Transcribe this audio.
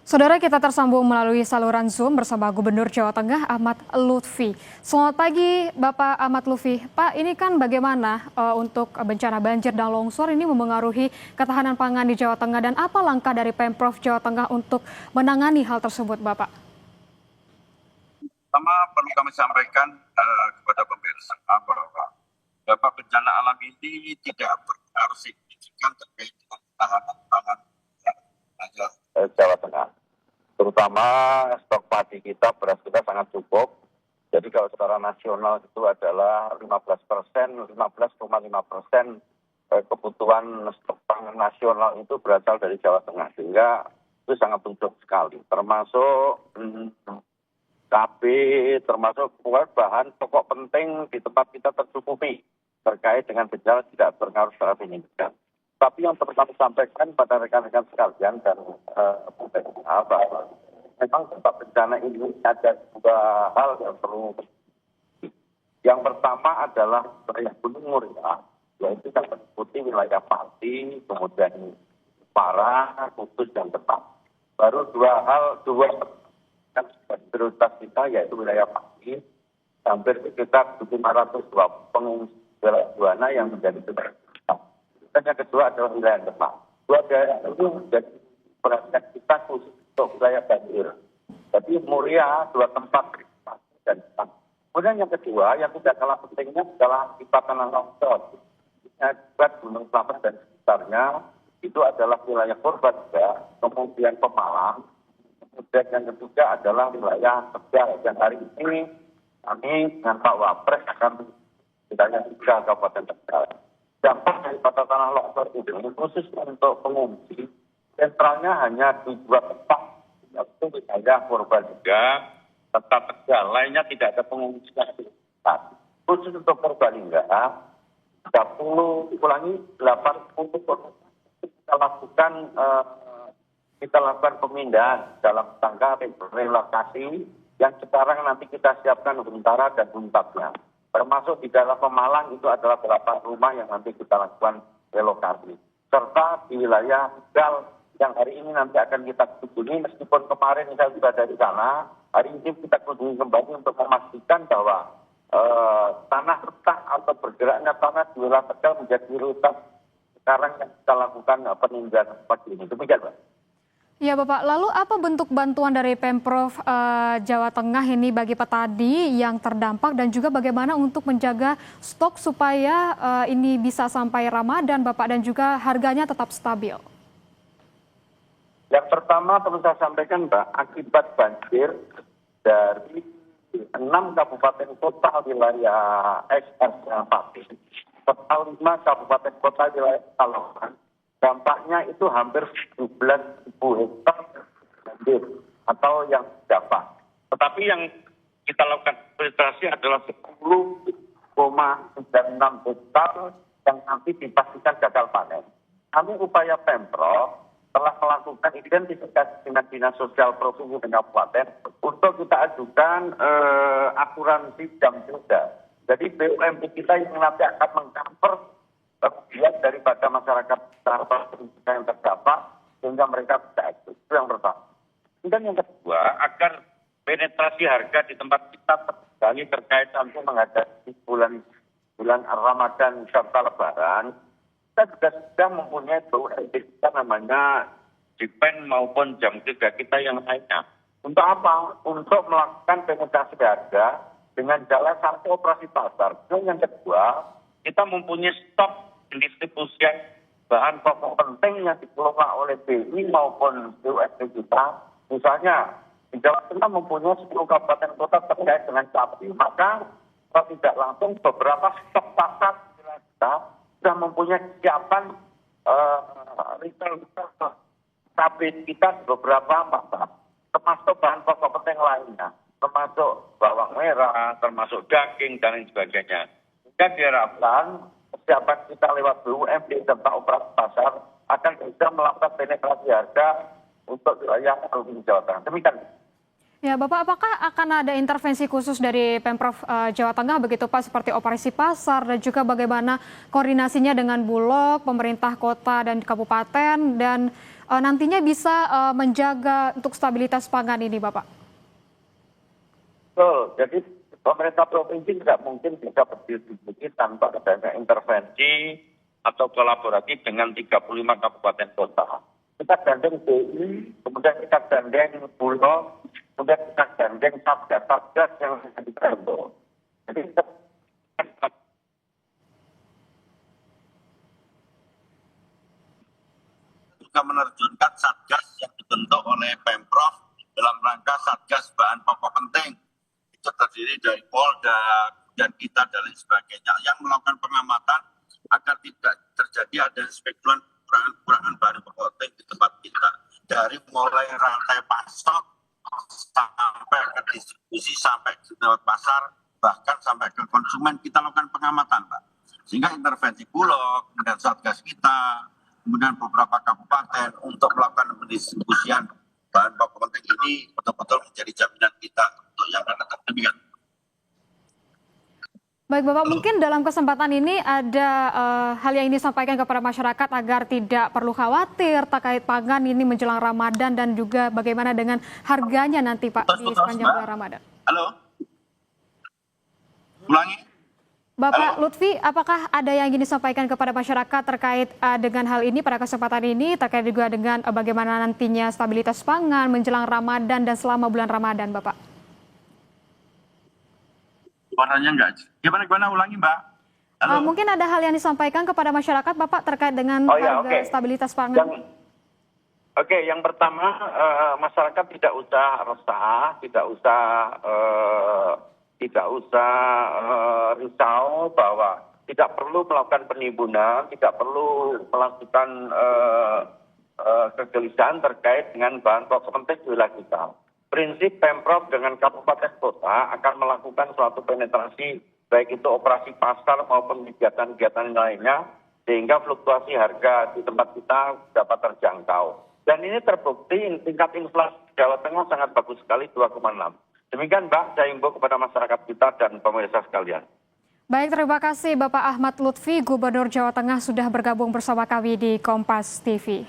Saudara, kita tersambung melalui saluran Zoom bersama Gubernur Jawa Tengah Ahmad Lutfi. Selamat pagi Bapak Ahmad Lutfi. Pak, ini kan bagaimana untuk bencana banjir dan longsor ini memengaruhi ketahanan pangan di Jawa Tengah, dan apa langkah dari Pemprov Jawa Tengah untuk menangani hal tersebut, Bapak? Pertama perlu kami sampaikan kepada pemirsa bahwa dampak bencana alam ini tidak berpengaruh signifikan terkait dengan ketahanan pangan Jawa Tengah. Terutama stok padi kita, beras kita sangat cukup. Jadi kalau secara nasional itu adalah 15%, 15,5% kebutuhan stok pangan nasional itu berasal dari Jawa Tengah. Sehingga itu sangat cukup sekali. Termasuk cabai, termasuk bahan pokok penting di tempat kita tercukupi terkait dengan bencana tidak berpengaruh secara signifikan. Tapi yang perlu kami sampaikan pada rekan-rekan sekalian dan pemerintah bahwa memang dampak bencana ini ada dua hal yang perlu. Yang pertama adalah wilayah Gunung Muria, yaitu yang meliputi wilayah Pati, kemudian Parah, Kudus, dan Demak. Baru dua prioritas kita, yaitu wilayah Pati, hampir sekitar 502 pengungsi Juwana yang menjadi prioritas. Dan yang kedua adalah wilayah Demak. Dua daerah itu menjadi perhatian kita khusus untuk wilayah banjir. Jadi Muria, dua tempat dan Demak. Kemudian yang kedua, yang tidak kalah pentingnya adalah akibat tanah longsor. Akibat Gunung Selamet dan sekitarnya, itu adalah wilayah Purbalingga, kemudian Pemalang. Kemudian yang ketiga adalah wilayah Tegal. Dan hari ini kami dengan Pak Wapres akan misalnya 3 Kabupaten Tegal. Dampak daripada tanah longsor ini khusus untuk pengungsi, sentralnya hanya di 2 tempat, yaitu wilayah Purbalingga, serta Tegal. Lainnya tidak ada pengungsian. Khusus untuk Purbalingga, 80 kita lakukan pemindahan dalam rangka relokasi yang sekarang nanti kita siapkan huntara dan huntapnya. Termasuk di dalam Pemalang itu adalah beberapa rumah yang nanti kita lakukan relokasi. Serta di wilayah Tegal yang hari ini nanti akan kita kunjungi, meskipun kemarin saya sudah dari sana, hari ini kita kunjungi kembali untuk memastikan bahwa tanah retak atau bergeraknya tanah di wilayah Tegal menjadi prioritas sekarang yang kita lakukan peninjauan pagi ini. Demikian, Pak. Ya Bapak, lalu apa bentuk bantuan dari Pemprov Jawa Tengah ini bagi petani yang terdampak, dan juga bagaimana untuk menjaga stok supaya ini bisa sampai Ramadan Bapak, dan juga harganya tetap stabil? Yang pertama perlu saya sampaikan, Mbak, akibat banjir dari 6 kabupaten kota wilayah SR Pati, serta 5 kabupaten kota wilayah Pekalongan, dampaknya itu hampir 17.000 hektar banjir atau yang terdampak. Tetapi yang kita lakukan filtrasi adalah 10,96 hektar yang nanti dipastikan gagal panen. Kami upaya Pemprov telah melakukan identifikasi dengan Dinas Sosial Provinsi dan Kabupaten untuk kita ajukan asuransi jam kerja. Jadi BUMD kita yang nanti akan mengcover bagian daripada masyarakat yang terdampak sehingga mereka bisa aktif. Itu yang pertama. Dan yang kedua, agar penetrasi harga di tempat kita tergali terkait sampai menghadapi bulan Ramadan serta Lebaran, kita juga sudah mempunyai BUMD kita namanya Dipen maupun jam kerja kita yang lainnya. Untuk apa? Untuk melakukan penetrasi harga dengan jalan satu operasi pasar. Dan yang kedua, kita mempunyai stok distribusian bahan pokok penting yang dikelola oleh BI maupun BUMD kita. Misalnya, di Jawa Tengah mempunyai 10 kabupaten kota terkait dengan cabai, maka kalau tidak langsung beberapa stok pasar kita sudah mempunyai kesiapan retail cabai kita di beberapa pasar, termasuk bahan pokok penting lainnya, termasuk bawang merah, termasuk daging, dan lain sebagainya. Dan diharapkan kesiapan kita lewat BUMD serta operasi pasar akan bisa melakukan penetrasi harga untuk wilayah Provinsi Jawa Tengah. Demikian. Ya Bapak, apakah akan ada intervensi khusus dari Pemprov Jawa Tengah begitu Pak, seperti operasi pasar, dan juga bagaimana koordinasinya dengan Bulog, pemerintah kota dan kabupaten, dan nantinya bisa menjaga untuk stabilitas pangan ini, Bapak? Betul. Jadi pemerintah provinsi tidak mungkin bisa berdistribusi tanpa adanya intervensi atau kolaborasi dengan 35 kabupaten kota. Kita gandeng BI, kemudian kita gandeng Bulog, kemudian kita gandeng satgas-satgas yang ada di Pemprov. Jadi kita juga menerjunkan satgas yang dibentuk oleh Pemprov dalam rangka satgas bahan pokok penting. Itu terdiri dari Polda dan kita dan lain sebagainya yang melakukan pengamatan agar tidak terjadi ada spekulan kurangan bahan pokok penting di tempat kita. Dari mulai rantai pasok sampai ke distribusi, sampai ke lewat pasar, bahkan sampai ke konsumen kita lakukan pengamatan, Pak. Sehingga intervensi Bulog, kemudian satgas kita, kemudian beberapa kabupaten untuk melakukan pendistribusian bahan pokok penting ini betul-betul menjadi jaminan kita untuk yang akan datang. Demikian. Baik Bapak, mungkin dalam kesempatan ini ada hal yang ingin disampaikan kepada masyarakat agar tidak perlu khawatir terkait pangan ini menjelang Ramadan dan juga bagaimana dengan harganya nanti Pak di sepanjang bulan Ramadan. Halo? Ulangi. Bapak Lutfi, apakah ada yang ingin disampaikan kepada masyarakat terkait dengan hal ini pada kesempatan ini, terkait juga dengan bagaimana nantinya stabilitas pangan menjelang Ramadan dan selama bulan Ramadan, Bapak? Suaranya enggak. Gimana ulangi, Mbak? Mungkin ada hal yang disampaikan kepada masyarakat, Bapak, terkait dengan harga stabilitas pangan. Yang pertama, masyarakat tidak usah resah, tidak usah risau bahwa tidak perlu melakukan penimbunan, tidak perlu melakukan kegelisahan terkait dengan bahan pokok penting di wilayah kita. Prinsip Pemprov dengan kabupaten kota akan melakukan suatu penetrasi, baik itu operasi pasar maupun kegiatan-kegiatan lainnya, sehingga fluktuasi harga di tempat kita dapat terjangkau. Dan ini terbukti tingkat inflasi Jawa Tengah sangat bagus sekali, 2,6. Demikian Mbak, saya himbau kepada masyarakat kita dan pemirsa sekalian. Baik, terima kasih Bapak Ahmad Lutfi, Gubernur Jawa Tengah sudah bergabung bersama kami di Kompas TV.